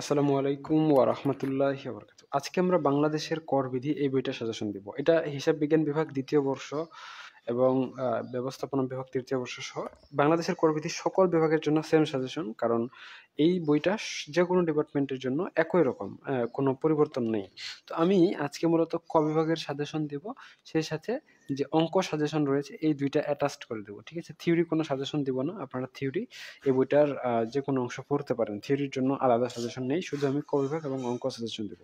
আসসালামু আলাইকুম ওয়া রাহমাতুল্লাহি ওয়া বারাকাতুহু। আজকে আমরা বাংলাদেশের কর বিধি এই বইটার সাজেশন দিব। এটা হিসাব বিজ্ঞান বিভাগ ২য় বর্ষ এবং ব্যবস্থাপনা বিভাগ ৩য় বর্ষ সহ বাংলাদেশের কর বিধির সকল বিভাগের জন্য সেম সাজেশন। কারণ এই বইটা যেকোনো ডিপার্টমেন্টের জন্য একই রকম, কোনো পরিবর্তন নেই। তো আমি আজকে মূলত ক বিভাগের সাজেশন দিব। সেই সাথে যে অঙ্ক সাজেশন রয়েছে এই ২ টা অ্যাটাচড করে দেব। ঠিক আছে? থিওরি কোনো সাজেশন দিব না। আপনারা থিওরি এই বইটার যেকোনো অংশ পড়তে পারেন। থিওরির জন্য আলাদা সাজেশন নেই। শুধু আমি ক বিভাগ এবং অঙ্ক সাজেশন দিব।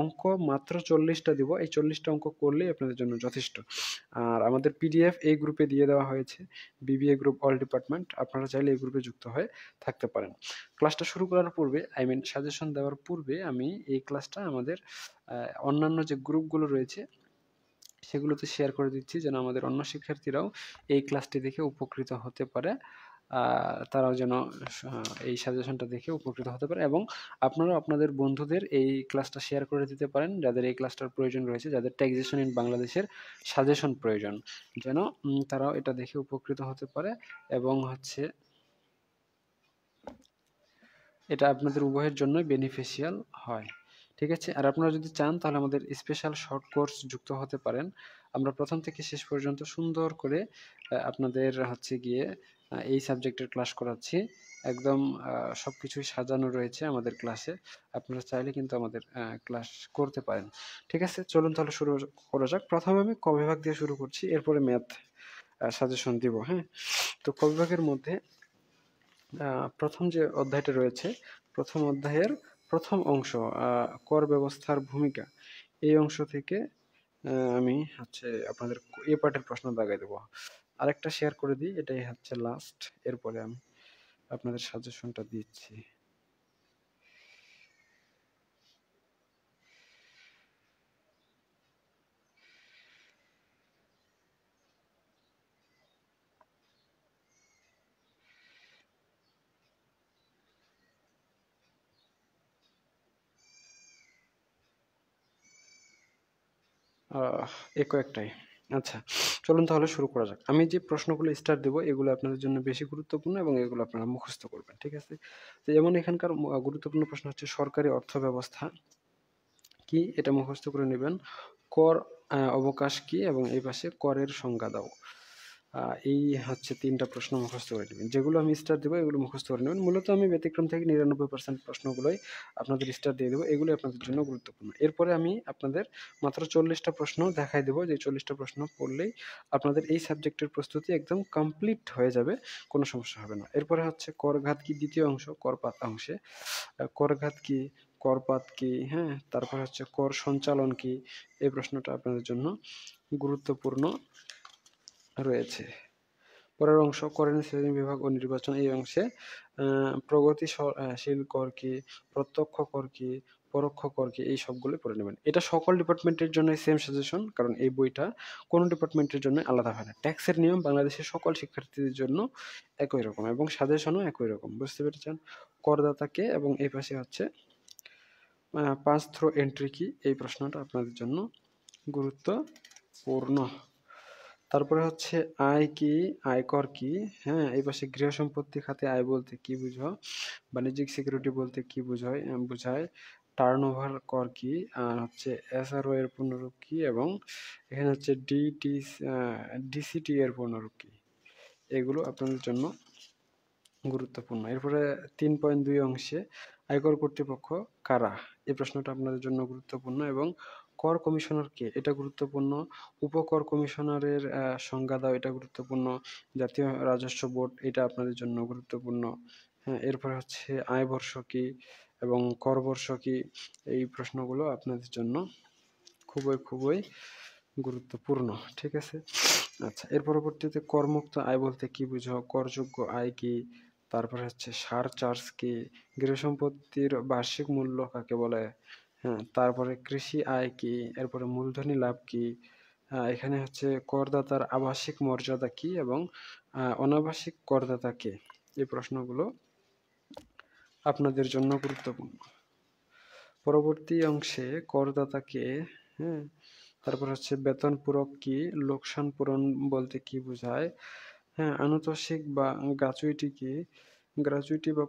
অঙ্ক মাত্র ৪০ টা দিব। এই ৪০ টা অঙ্ক করলেই আপনাদের জন্য যথেষ্ট। আর আমাদের পিডিএফ এই গ্রুপে দিয়ে দেওয়া হয়েছে। BBA group all department. আপনারা চাইলে এই গ্রুপে যুক্ত হয়ে থাকতে পারেন। ক্লাসটা শুরু করার পূর্বে সাজেশন দেওয়ার পূর্বে আমি এই ক্লাসটা আমাদের অন্যান্য যে গ্রুপগুলো রয়েছে সেগুলোতে শেয়ার করে দিচ্ছি যেন আমাদের অন্য শিক্ষার্থীরাও এই ক্লাসটি দেখে উপকৃত হতে পারে। তারাও যেন এই সাজেশনটা দেখে উপকৃত হতে পারে এবং আপনারাও আপনাদের বন্ধুদের এই ক্লাসটা শেয়ার করে দিতে পারেন যাদের এই ক্লাসটার প্রয়োজন রয়েছে, যাদের ট্যাক্সেশন ইন বাংলাদেশের সাজেশন প্রয়োজন, যেন তারাও এটা দেখে উপকৃত হতে পারে এবং এটা আপনাদের উভয়ের জন্যই বেনিফিশিয়াল হয়। ঠিক আছে? আর আপনারা যদি চান তাহলে আমাদের স্পেশাল শর্ট কোর্স যুক্ত হতে পারেন। আমরা প্রথম থেকে শেষ পর্যন্ত সুন্দর করে আপনাদের গিয়ে এই সাবজেক্টের ক্লাস করাচ্ছি। একদম সবকিছুই সাজানো রয়েছে আমাদের ক্লাসে। আপনারা চাইলে কিন্তু আমাদের ক্লাস করতে পারেন। ঠিক আছে? চলুন তাহলে শুরু করা যাক। প্রথমে আমি ক বিভাগ দিয়ে শুরু করছি, এরপরে ম্যাথ সাজেশন দিব। হ্যাঁ? তো ক বিভাগের মধ্যে প্রথম যে অধ্যায়টা রয়েছে, প্রথম অধ্যায়ের প্রথম অংশ কর ব্যবস্থার ভূমিকা। এই অংশ থেকে আমি আপনাদের এ পার্টের প্রশ্ন দাগাই দেবো। আরেকটা শেয়ার করে দিই, এটাই লাস্ট। এরপরে আমি আপনাদের সাজেশনটা দিচ্ছি। এ কয়েকটাই। আচ্ছা, চলুন তাহলে শুরু করা যাক। আমি যে প্রশ্নগুলো স্টার্ট দেব এগুলো আপনাদের জন্য বেশি গুরুত্বপূর্ণ এবং এগুলো আপনারা মুখস্থ করবেন। ঠিক আছে? তো যেমন এখানকার গুরুত্বপূর্ণ প্রশ্ন হচ্ছে সরকারি অর্থ ব্যবস্থা কি? এটা মুখস্থ করে নেবেন। কর অবকাশ কি? এবং এই পাশে করের সংজ্ঞা দাও। এই ৩ টা প্রশ্ন মুখস্থ করে নেবেন। যেগুলো আমি স্টার দেব এগুলো মুখস্থ করে নেবেন। মূলত আমি ব্যতিক্রম থেকে ৯৯% প্রশ্নগুলোই আপনাদের স্টার দিয়ে দেব। এগুলোই আপনাদের জন্য গুরুত্বপূর্ণ। এরপরে আমি আপনাদের মাত্র ৪০ টা প্রশ্ন দেখাই দেব, যে ৪০ টা প্রশ্ন পড়লেই আপনাদের এই সাবজেক্টের প্রস্তুতি একদম কমপ্লিট হয়ে যাবে। কোনো সমস্যা হবে না। এরপরে করঘাত কি? দ্বিতীয় অংশ করপাত অংশে। করঘাত কি? করপাত কি? হ্যাঁ? তারপর কর সঞ্চালন কি? এই প্রশ্নটা আপনাদের জন্য গুরুত্বপূর্ণ রয়েছে। পরের অংশ করের শ্রেণী বিভাগ ও নির্বাচন। এই অংশে প্রগতিশীল কর কি? প্রত্যক্ষ কর কি? পরোক্ষ কর কি? এই সবগুলো পড়ে নেবেন। এটা সকল ডিপার্টমেন্টের জন্যই সেম সাজেশন, কারণ এই বইটা কোনো ডিপার্টমেন্টের জন্য আলাদা হয় না। ট্যাক্সের নিয়ম বাংলাদেশের সকল শিক্ষার্থীদের জন্য একই রকম এবং সাজেশনও একই রকম। বুঝতে পেরেছেন? করদাতা কে? এবং এই পাশে পাস থ্রো এন্ট্রি কি? এই প্রশ্নটা আপনাদের জন্য গুরুত্বপূর্ণ। তারপরে আয় কি? আয়কর কি? হ্যাঁ? এই পাশে গৃহ সম্পত্তি খাতে আয় বলতে কি বুঝো? বাণিজ্যিক সিকিউরিটি বলতে কি বোঝায়? টার্নওভার কর কি? আর এসআরও এর পূর্ণরূপ কি? এবং এখানে ডিসিটি এর পূর্ণরূপ কি? এগুলো আপনাদের জন্য গুরুত্বপূর্ণ। এরপরে ৩.২ অংশে আয়কর কর্তৃপক্ষ কারা? এই প্রশ্নটা আপনাদের জন্য গুরুত্বপূর্ণ এবং কর কমিশনার কে? এটা গুরুত্বপূর্ণ। উপকর কমিশনারের সংজ্ঞা দাও। এটা গুরুত্বপূর্ণ। জাতীয় রাজস্ব বোর্ড, এটা আপনাদের জন্য গুরুত্বপূর্ণ। হ্যাঁ? এরপরে আয়বর্ষ কি? এবং করবর্ষ কি? এই প্রশ্নগুলো আপনাদের জন্য খুবই গুরুত্বপূর্ণ। ঠিক আছে? আচ্ছা, এর পরবর্তীতে করমুক্ত আয় বলতে কি বুঝো? করযোগ্য আয় কি? তারপরে সারচার্জ কি? গৃহসম্পত্তির বার্ষিক মূল্য কাকে বলে? হ্যাঁ, তারপরে কৃষি আয় কি? এরপরে মূলধনী লাভ কি? এখানে করদাতার আবাসিক মর্যাদা কি? এবং অনাবাসিক করদাতা কে? এই প্রশ্নগুলো আপনাদের জন্য গুরুত্বপূর্ণ। পরবর্তী অংশে করদাতা কে? হ্যাঁ, তারপর বেতন পূরক কি? লোকসান পূরণ বলতে কি বোঝায়? হ্যাঁ, আনুতোষিক বা গ্র্যাচুইটি কি? গ্র্যাচুইটি বা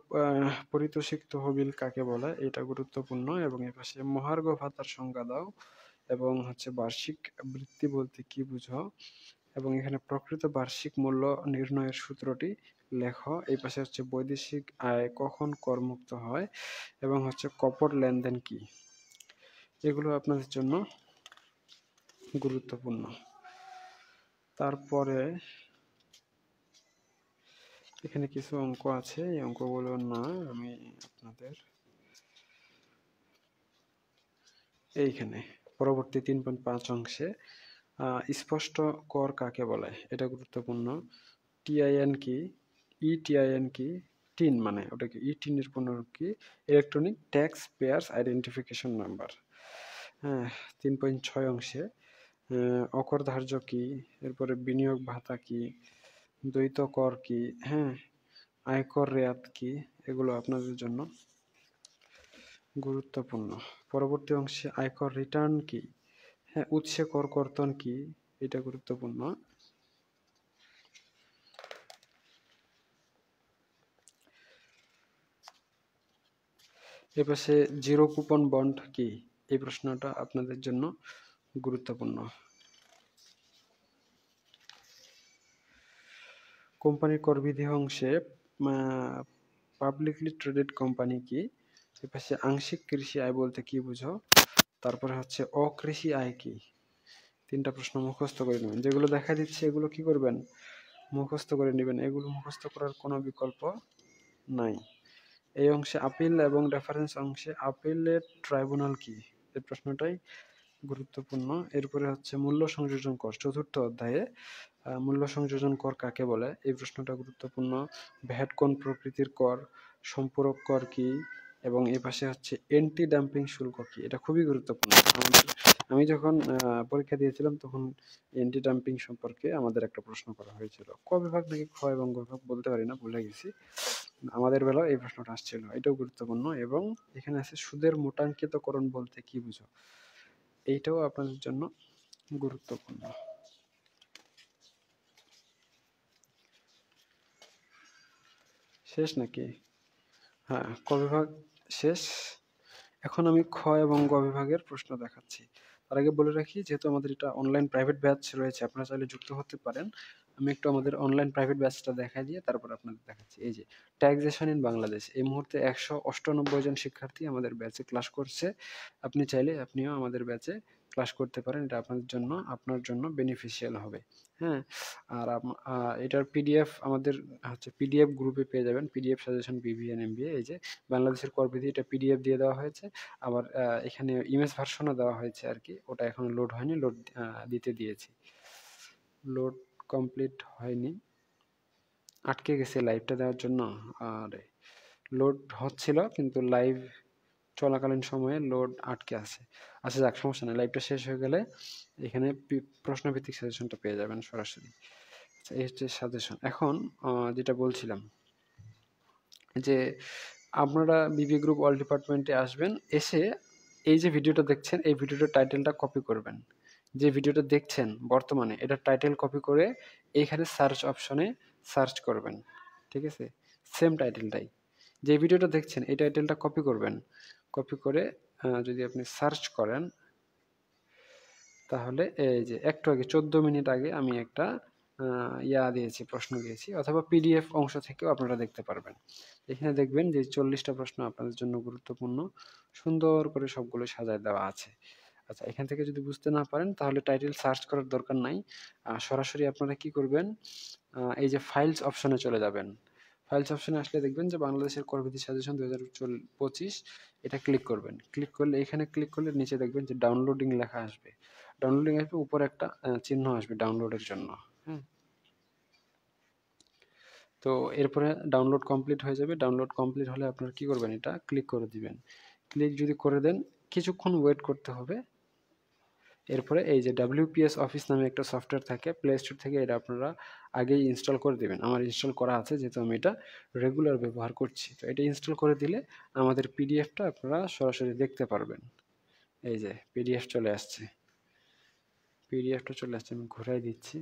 পারিতোষিক তহবিল কাকে বলে, এটা গুরুত্বপূর্ণ। এবং এর পাশে মহার্ঘ ভাতার সংজ্ঞা দাও, এবং হচ্ছে বার্ষিক বৃত্তি বলতে কি বুঝো, এবং এখানে প্রকৃত বার্ষিক মূল্য নির্ণয়ের সূত্রটি লেখো। এই পাশে হচ্ছে বৈদেশিক আয় কখন করমুক্ত হয়, এবং হচ্ছে কপট লেনদেন কি। এগুলো আপনাদের জন্য গুরুত্বপূর্ণ। তারপরে এখানে কিছু অঙ্ক আছে, এই অঙ্কগুলো না আমি আপনাদের এইখানে পরবর্তী 3.5 অংশে স্পষ্ট কর কাকে বলে এটা গুরুত্বপূর্ণ। টিআইএন কি, ইটিআইএন কি, টিন মানে ওটা কি, টিন এর পুনরূপ কি, electronic tax pairs identification number. হ্যাঁ, 3.6 অংশে অকর ধার্য কি, এরপরে বিনিয়োগ ভাতা কি, দ্বৈত কর কি, হ্যাঁ, আয়কর রেয়াত কি, এগুলো আপনাদের জন্য গুরুত্বপূর্ণ। পরবর্তী অংশে আয়কর রিটার্ন কি, হ্যাঁ, উৎসে কর কর্তন কি, এটা গুরুত্বপূর্ণ। এপাশে জিরো কুপন বন্ড কি, এই প্রশ্নটা আপনাদের জন্য গুরুত্বপূর্ণ। কোম্পানির করবিধি অংশে পাবলিকলি ট্রেডেড কোম্পানি কি, এপাশে আংশিক কৃষি আয় বলতে কি বুঝো, তারপরে হচ্ছে অকৃষি আয় কি। 3টা প্রশ্ন মুখস্থ করে নেবেন, যেগুলো দেখা দিচ্ছে এগুলো কি করবেন, মুখস্থ করে নেবেন। এগুলো মুখস্থ করার কোনো বিকল্প নাই। এই অংশে আপিল এবং রেফারেন্স অংশে আপিলের ট্রাইব্যুনাল কি, এই প্রশ্নটাই গুরুত্বপূর্ণ। এরপরে হচ্ছে মূল্য সংযোজন কর, 4র্থ অধ্যায়ে মূল্য সংযোজন কর কাকে বলে, এই প্রশ্নটা গুরুত্বপূর্ণ। ভ্যাট কোন প্রকৃতির কর, সম্পূরক কর কি, এবং এ পাশে হচ্ছে এন্টি ডাম্পিং শুল্ক কি, এটা খুবই গুরুত্বপূর্ণ। আমি যখন পরীক্ষা দিয়েছিলাম তখন এন্টি ডাম্পিং সম্পর্কে আমাদের একটা প্রশ্ন করা হয়েছিল। ক বিভাগ নাকি খ এবং গ বিভাগ বলতে পারি না, ভুলে গেছি। আমাদের বেলায় এই প্রশ্নটা আসছিল, এটাও গুরুত্বপূর্ণ। এবং এখানে আছে সুদের মোটাঙ্কিতকরণ বলতে কি বুঝো, এইটাও আপনাদের জন্য গুরুত্বপূর্ণ। শেষ নাকি? হ্যাঁ, ক বিভাগ শেষ। এখন আমি খ এবং গ বিভাগের প্রশ্ন দেখাচ্ছি। তার আগে বলে রাখি, যেহেতু আমাদের এটা অনলাইন প্রাইভেট ব্যাচ রয়েছে, আপনারা চাইলে যুক্ত হতে পারেন। আমি একটু আমাদের অনলাইন প্রাইভেট ব্যাচটা দেখাই দিয়ে তারপর আপনাদের দেখাচ্ছি। এই যে ট্যাক্সেশন ইন বাংলাদেশ, এই মুহূর্তে 198 জন শিক্ষার্থী আমাদের ব্যাচে ক্লাস করছে। আপনি চাইলে আপনিও আমাদের ব্যাচে ক্লাস করতে পারেন, এটা আপনার জন্য বেনিফিশিয়াল হবে। হ্যাঁ, আর এটার পিডিএফ আমাদের হচ্ছে পিডিএফ গ্রুপে পেয়ে যাবেন, পিডিএফ সাজেশন বিবিএন এমবিএ। এই যে বাংলাদেশের করবিধি, এটা পিডিএফ দিয়ে দেওয়া হয়েছে। আবার এখানে ইমেজ ভার্সনও দেওয়া হয়েছে আর কি, ওটা এখনো লোড হয়নি, লোড দিতে দিয়েছি। লোড কমপ্লিট হয়নি, আটকে গেছে লাইভটা দেওয়ার জন্য। আর লোড হচ্ছিল কিন্তু লাইভ চলাকালীন সময়ে লোড আটকে আছে। আচ্ছা যাক, সমস্যা নেই, লাইভটা শেষ হয়ে গেলে এখানে প্রশ্নভিত্তিক সাজেশনটা পেয়ে যাবেন সরাসরি। আচ্ছা, এই হচ্ছে সাজেশন। এখন যেটা বলছিলাম যে আপনারা বিবি গ্রুপ অল ডিপার্টমেন্টে আসবেন, এসে এই যে ভিডিওটা দেখছেন, এই ভিডিওটার টাইটেলটা কপি করবেন। যে ভিডিওটা দেখছেন বর্তমানে, এটার টাইটেল কপি করে এইখানে সার্চ অপশনে সার্চ করবেন। ঠিক আছে, সেম টাইটেলটাই, যে ভিডিওটা দেখছেন এই টাইটেলটা কপি করবেন। কপি করে যদি আপনি সার্চ করেন, তাহলে এই যে একটু আগে 14 মিনিট আগে আমি একটা দিয়েছি, প্রশ্ন দিয়েছি, অথবা পিডিএফ অংশ থেকেও আপনারা দেখতে পারবেন। এখানে দেখবেন যে 40টা প্রশ্ন আপনাদের জন্য গুরুত্বপূর্ণ, সুন্দর করে সবগুলো সাজায় দেওয়া আছে। আচ্ছা, এখান থেকে যদি বুঝতে না পারেন তাহলে টাইটেল সার্চ করার দরকার নাই, সরাসরি আপনারা কি করবেন, এই যে ফাইলস অপশনে চলে যাবেন। ফাইলস অপশনে আসলে দেখবেন যে বাংলাদেশের করবিধি সাজেশন 2025, এটা ক্লিক করবেন। ক্লিক করলে, এখানে ক্লিক করলে নিচে দেখবেন যে ডাউনলোডিং লেখা আসবে। ডাউনলোডিং আসবে, উপরে একটা চিহ্ন আসবে ডাউনলোডের জন্য। হ্যাঁ, তো এরপরে ডাউনলোড কমপ্লিট হয়ে যাবে। ডাউনলোড কমপ্লিট হলে আপনারা কি করবেন, এটা ক্লিক করে দিবেন। ক্লিক যদি করে দেন, কিছুক্ষণ ওয়েট করতে হবে। এরপরে এই যে WPS অফিস নামে একটা সফটওয়্যার থাকে, প্লে স্টোর থেকে এটা আপনারা আগেই ইনস্টল করে দেবেন। আমার ইনস্টল করা আছে, যেহেতু আমি এটা রেগুলার ব্যবহার করছি। তো এটা ইনস্টল করে দিলে আমাদের পিডিএফটা আপনারা সরাসরি দেখতে পারবেন। এই যে পিডিএফ চলে আসছে, পিডিএফটা চলে আসছে, আমি ঘুরাই দিচ্ছি।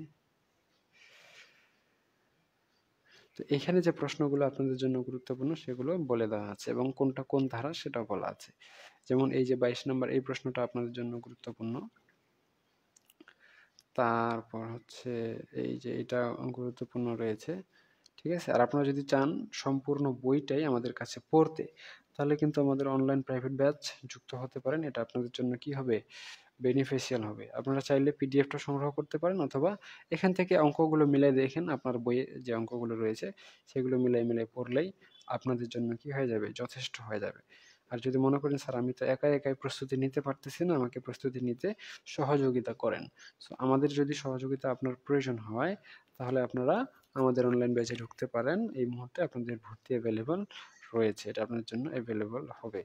তো এখানে যে প্রশ্নগুলো আপনাদের জন্য গুরুত্বপূর্ণ সেগুলো বলে দেওয়া আছে এবং কোনটা কোন ধারা সেটাও বলা আছে। যেমন এই যে 22 নম্বর এই প্রশ্নটা আপনাদের জন্য গুরুত্বপূর্ণ। তারপর হচ্ছে এই যে এটা গুরুত্বপূর্ণ রয়েছে। ঠিক আছে? আর আপনারা যদি চান সম্পূর্ণ বইটাই আমাদের কাছে পড়তে, তাহলে কিন্তু আমাদের অনলাইন প্রাইভেট ব্যাচ যুক্ত হতে পারেন। এটা আপনাদের জন্য কি হবে? বেনিফিশিয়াল হবে। আপনারা চাইলে পিডিএফটা সংগ্রহ করতে পারেন অথবা এখান থেকে অঙ্কগুলো মিলাই দেখেন আপনার বইয়ে যে অঙ্কগুলো রয়েছে সেগুলো মিলাই পড়লেই আপনাদের জন্য কি হয়ে যাবে? যথেষ্ট হয়ে যাবে। আর যদি মনে করেন স্যার আমি তো একাই প্রস্তুতি নিতে পারতেছি না, আমাকে প্রস্তুতি নিতে সহযোগিতা করেন। সো আমাদের যদি সহযোগিতা আপনার প্রয়োজন হয় তাহলে আপনারা আমাদের অনলাইন ব্যাচে ঢুকতে পারেন। এই মুহূর্তে আপনাদের ভর্তি অ্যাভেলেবল রয়েছে। এটা আপনার জন্য অ্যাভেলেবল হবে।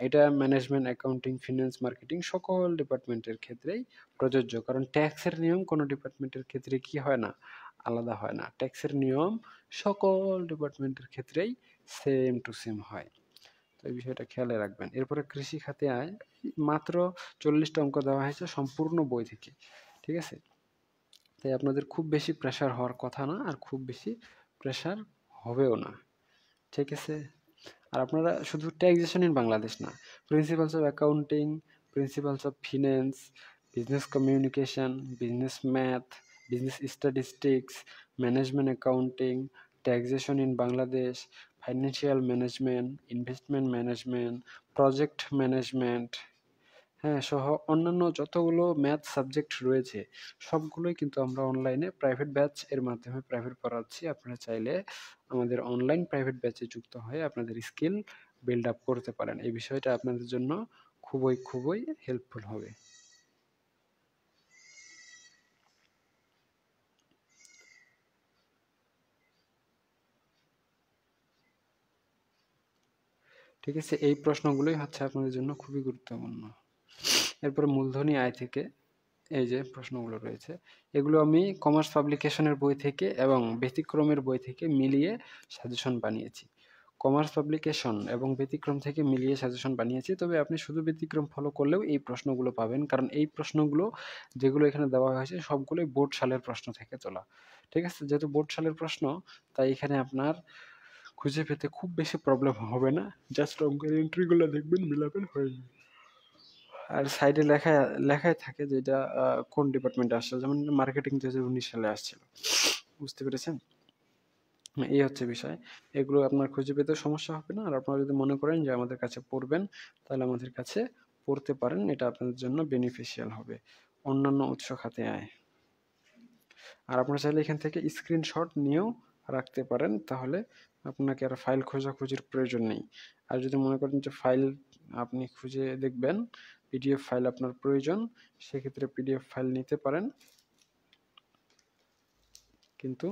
এটা ম্যানেজমেন্ট, অ্যাকাউন্টিং, ফিনান্স, মার্কেটিং সকল ডিপার্টমেন্টের ক্ষেত্রেই প্রযোজ্য। কারণ ট্যাক্সের নিয়ম কোনো ডিপার্টমেন্টের ক্ষেত্রে কি হয় না? আলাদা হয় না। ট্যাক্সের নিয়ম সকল ডিপার্টমেন্টের ক্ষেত্রেই সেম টু সেম হয়। তো এই বিষয়টা খেয়ালে রাখবেন। এরপরে কৃষি খাতে আয় মাত্র 40টা অঙ্ক দেওয়া হয়েছে সম্পূর্ণ বই থেকে। ঠিক আছে? তাই আপনাদের খুব বেশি প্রেশার হওয়ার কথা না, আর খুব বেশি প্রেশার হবেও না। ঠিক আছে? আর আপনারা শুধু ট্যাক্সেশন ইন বাংলাদেশ না, principles of accounting, principles of finance, business communication, business math, business statistics, management accounting, taxation in Bangladesh, financial management, investment management, project management, হ্যাঁ, সহ অন্যান্য যতগুলো ম্যাথ সাবজেক্ট রয়েছে সবগুলোই কিন্তু আমরা অনলাইনে প্রাইভেট ব্যাচ এর মাধ্যমে প্রাইভেট পড়াচ্ছি। আপনারা চাইলে আমাদের অনলাইন প্রাইভেট ব্যাচে যুক্ত হয়ে আপনাদের স্কিল বিল্ড আপ করতে পারেন। এই বিষয়টা আপনাদের জন্য খুবই হেল্পফুল হবে। ঠিক আছে? এই প্রশ্নগুলোই হচ্ছে আপনাদের জন্য খুবই গুরুত্বপূর্ণ। এরপরে মূলধনী আয় থেকে এই যে প্রশ্নগুলো রয়েছে এগুলো আমি কমার্স পাবলিকেশনের বই থেকে এবং ব্যতিক্রমের বই থেকে মিলিয়ে সাজেশন বানিয়েছি। কমার্স পাবলিকেশন এবং ব্যতিক্রম থেকে মিলিয়ে সাজেশন বানিয়েছি। তবে আপনি শুধু ব্যতিক্রম ফলো করলেও এই প্রশ্নগুলো পাবেন, কারণ এই প্রশ্নগুলো যেগুলো এখানে দেওয়া হয়েছে সবগুলোই বোর্ড সালের প্রশ্ন থেকে তোলা। ঠিক আছে? যেহেতু বোর্ড সালের প্রশ্ন তাই এখানে আপনার খুঁজে পেতে খুব বেশি প্রবলেম হবে না। জাস্ট অঙ্কের এন্ট্রিগুলো দেখবেন, মিলাবেন, হয়ে যাবে। আর সাইডে লেখাই থাকে যে এটা কোন ডিপার্টমেন্টে আসছে, যেমন মার্কেটিং 2019 সালে আসছিল। বুঝতে পেরেছেন? এই হচ্ছে বিষয়। এগুলো আপনার খুঁজে পেতে সমস্যা হবে না। আর আপনারা যদি মনে করেন যে আমাদের কাছে পড়বেন তাহলে আমাদের কাছে পড়তে পারেন। এটা আপনাদের জন্য বেনিফিশিয়াল হবে। অন্যান্য উৎস খাতে আয়। আর আপনারা চাইলে এখান থেকে স্ক্রিনশট নিয়েও রাখতে পারেন, তাহলে আপনাকে আর ফাইল খোঁজাখুঁজির প্রয়োজন নেই। আর যদি মনে করেন যে ফাইল আপনি খুঁজে দেখবেন, পিডিএফ ফাইল আপনার প্রয়োজন, সেক্ষেত্রে পিডিএফ ফাইল নিতে পারেন। কিন্তু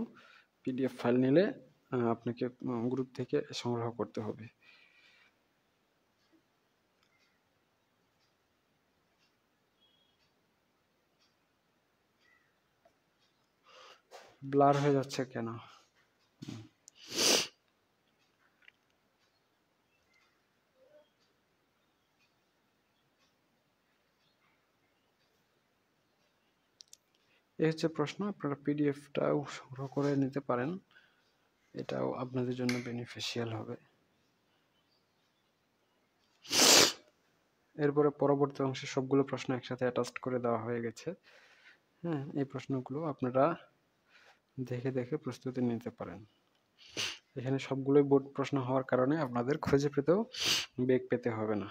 পিডিএফ ফাইল নিলে আপনাকে গ্রুপ থেকে সংগ্রহ করতে হবে। ব্লার হয়ে যাচ্ছে কেন? এই হচ্ছে প্রশ্ন। আপনারা পিডিএফটাও সংগ্রহ করে নিতে পারেন, এটাও আপনাদের জন্য বেনিফিশিয়াল হবে। এরপরে পরবর্তী অংশে সবগুলো প্রশ্ন একসাথে অ্যাটাচড করে দেওয়া হয়ে গেছে। হ্যাঁ, এই প্রশ্নগুলো আপনারা দেখে প্রস্তুতি নিতে পারেন। এখানে সবগুলোই বোর্ড প্রশ্ন হওয়ার কারণে আপনাদের খুঁজে পেতেও বেগ পেতে হবে না।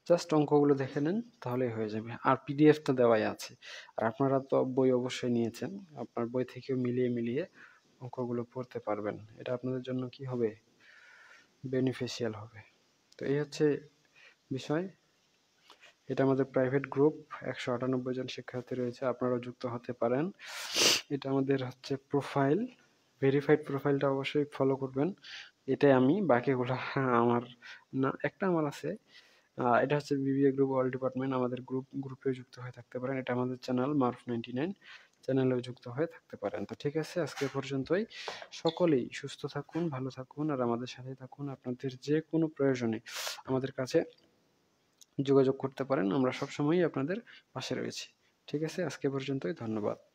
জাস্ট অঙ্কগুলো দেখে নেন তাহলেই হয়ে যাবে। আর পিডিএফ তো দেওয়াই আছে। আর আপনারা তো বই অবশ্যই নিয়েছেন। আপনার বই থেকেও মিলিয়ে অঙ্কগুলো পড়তে পারবেন। এটা আপনাদের জন্য কি হবে? বেনিফিশিয়াল হবে। তো এই হচ্ছে বিষয়। এটা আমাদের প্রাইভেট গ্রুপ, 198 জন শিক্ষার্থী রয়েছে, আপনারাও যুক্ত হতে পারেন। এটা আমাদের হচ্ছে প্রোফাইল, ভেরিফাইড প্রোফাইলটা অবশ্যই ফলো করবেন। এটাই আমি, বাকিগুলো আমার না, একটা আমার আছে। এটা হচ্ছে বিবিএ গ্রুপ অল ডিপার্টমেন্ট। আমাদের গ্রুপে যুক্ত হয়ে থাকতে পারেন। এটা আমাদের চ্যানেল মারুফ 99। চ্যানেলেও যুক্ত হয়ে থাকতে পারেন। তো ঠিক আছে, আজকে এ পর্যন্তই। সকলেই সুস্থ থাকুন, ভালো থাকুন আর আমাদের সাথেই থাকুন। আপনাদের যে কোনো প্রয়োজনে আমাদের কাছে যোগাযোগ করতে পারেন। আমরা সবসময়ই আপনাদের পাশে রয়েছি। ঠিক আছে? আজকে এ পর্যন্তই। ধন্যবাদ।